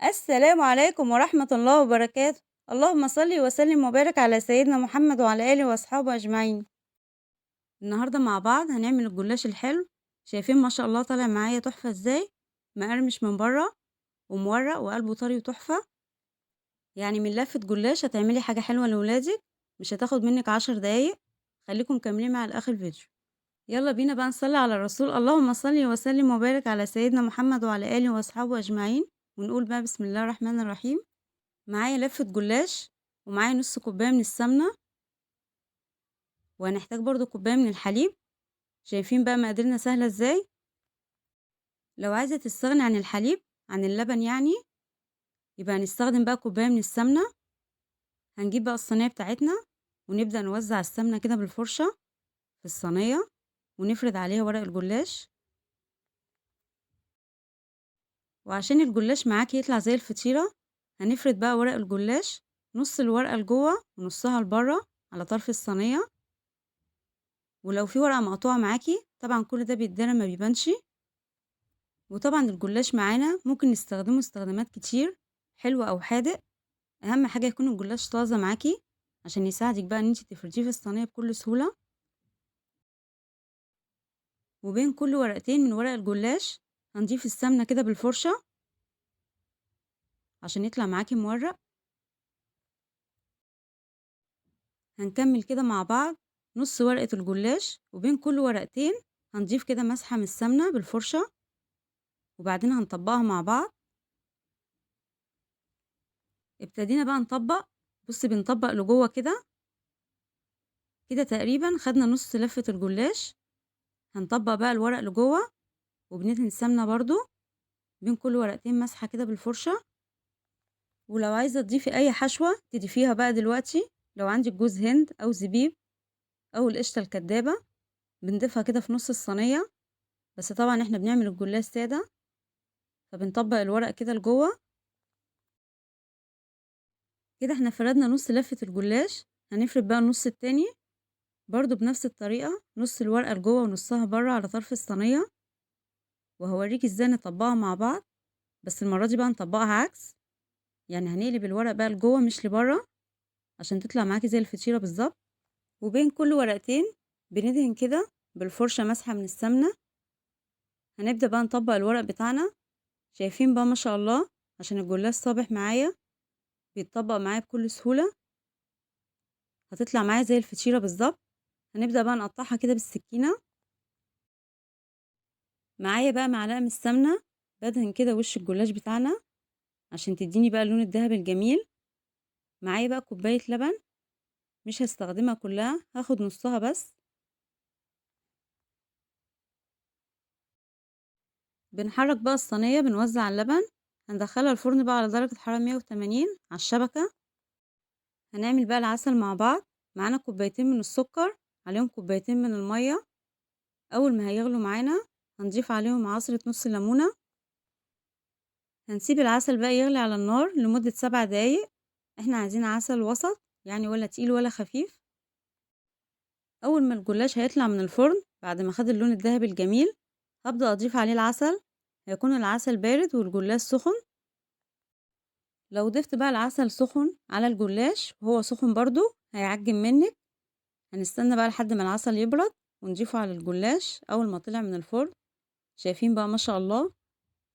السلام عليكم ورحمة الله وبركاته. اللهم صل وسلم وبارك على سيدنا محمد وعلى آله وأصحابه أجمعين. النهاردة مع بعض هنعمل الجلاش الحلو. شايفين ما شاء الله طالع معايا تحفة ازاي؟ مقرمش من بره ومورق وقلبه طري وتحفة. يعني من لفة جلاش هتعملي حاجة حلوة لولادك، مش هتاخد منك 10 دقايق. خليكم مكملين مع الآخر الفيديو. يلا بينا بقى نصلي على الرسول. اللهم صل وسلم وبارك على سيدنا محمد وعلى آله وأصحابه أجمعين. ونقول بقى بسم الله الرحمن الرحيم. معايا لفة جلاش ومعايا نص كوباية من السمنة، وهنحتاج برضو كوباية من الحليب. شايفين بقى مقاديرنا سهلة ازاي؟ لو عايزة تستغني عن الحليب، عن اللبن يعني، يبقى هنستخدم بقى كوباية من السمنة. هنجيب بقى الصينية بتاعتنا ونبدأ نوزع السمنة كده بالفرشة في الصينية، ونفرد عليها ورق الجلاش. وعشان الجلاش معاكي يطلع زي الفطيرة، هنفرد بقى ورق الجلاش نص الورقة لجوه ونصها لبره على طرف الصينية. ولو في ورقة مقطوعة معاكي طبعا كل ده بيتدرى ما بيبانش. وطبعا الجلاش معانا ممكن نستخدمه استخدامات كتير، حلو او حادق. اهم حاجة يكون الجلاش طازة معاكي عشان يساعدك بقى ان انت تفرديه في الصينية بكل سهولة. وبين كل ورقتين من ورق الجلاش هنضيف السمنة كده بالفرشة عشان يطلع معاكي مورق. هنكمل كده مع بعض نص ورقة الجلاش، وبين كل ورقتين هنضيف كده مسحة من السمنة بالفرشة، وبعدين هنطبقها مع بعض. ابتدينا بقى نطبق. بصي بنطبق لجوه كده كده تقريبا خدنا نص لفة الجلاش. هنطبق بقى الورق لجوه وبندهن السمنة برضو بين كل ورقتين مسحة كده بالفرشة. ولو عايزة تضيفي أي حشوة تضيفيها بقى دلوقتي. لو عندك جوز هند أو زبيب أو القشطة الكدابة بنضيفها كده في نص الصينية. بس طبعا احنا بنعمل الجلاش سادة، فبنطبق الورق كده لجوه. كده احنا فردنا نص لفة الجلاش. هنفرد بقى النص التاني برضو بنفس الطريقة، نص الورقة لجوه ونصها بره على طرف الصينية. وهوريكي ازاي نطبقها مع بعض، بس المرة دي بقى نطبقها عكس. يعني هنقلب الورق بقى لجوه مش لبره عشان تطلع معاكي زي الفطيرة بالظبط. وبين كل ورقتين بندهن كده بالفرشة مسحة من السمنة. هنبدأ بقى نطبق الورق بتاعنا. شايفين بقى ما شاء الله عشان الجلاش صابح معايا بيتطبق معايا بكل سهولة. هتطلع معايا زي الفطيرة بالظبط. هنبدأ بقى نقطعها كده بالسكينة. معايا بقى معلقة من السمنة، بدهن كده وش الجلاش بتاعنا عشان تديني بقى اللون الذهبي الجميل. معايا بقى كوباية لبن، مش هستخدمها كلها، هاخد نصها بس. بنحرك بقى الصينية، بنوزع اللبن. هندخلها الفرن بقى على درجة حرارة 180 على الشبكة. هنعمل بقى العسل مع بعض. معانا كوبايتين من السكر، عليهم كوبايتين من المية. أول ما هيغلوا معانا هنضيف عليهم عصرة نص ليمونة. هنسيب العسل بقى يغلي على النار لمدة 7 دقايق. احنا عايزين عسل وسط، يعني ولا تقيل ولا خفيف. أول ما الجلاش هيطلع من الفرن بعد ما خد اللون الذهبي الجميل، هبدأ أضيف عليه العسل. هيكون العسل بارد والجلاش سخن. لو ضفت بقى العسل سخن على الجلاش وهو سخن برضو هيعجن منك. هنستنى بقى لحد ما العسل يبرد ونضيفه على الجلاش أول ما طلع من الفرن. شايفين بقى ما شاء الله.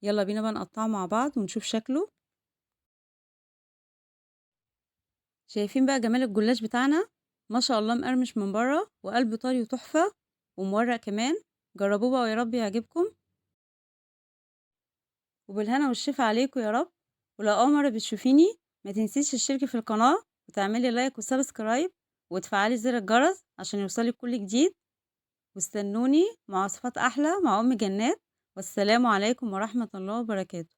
يلا بينا بقى نقطعه مع بعض ونشوف شكله. شايفين بقى جمال الجلاش بتاعنا؟ ما شاء الله مقرمش من بره وقلبه طري وتحفة ومورق كمان. جربوه بقى ويا رب يعجبكم. وبالهنا والشفا عليكم يا رب. ولو أول مرة بتشوفيني ما تنسيش تشتركي في القناة وتعملي لايك وسبسكرايب وتفعلي زر الجرس عشان يوصلك كل جديد. واستنوني مع وصفات أحلى مع أم جنات. والسلام عليكم ورحمة الله وبركاته.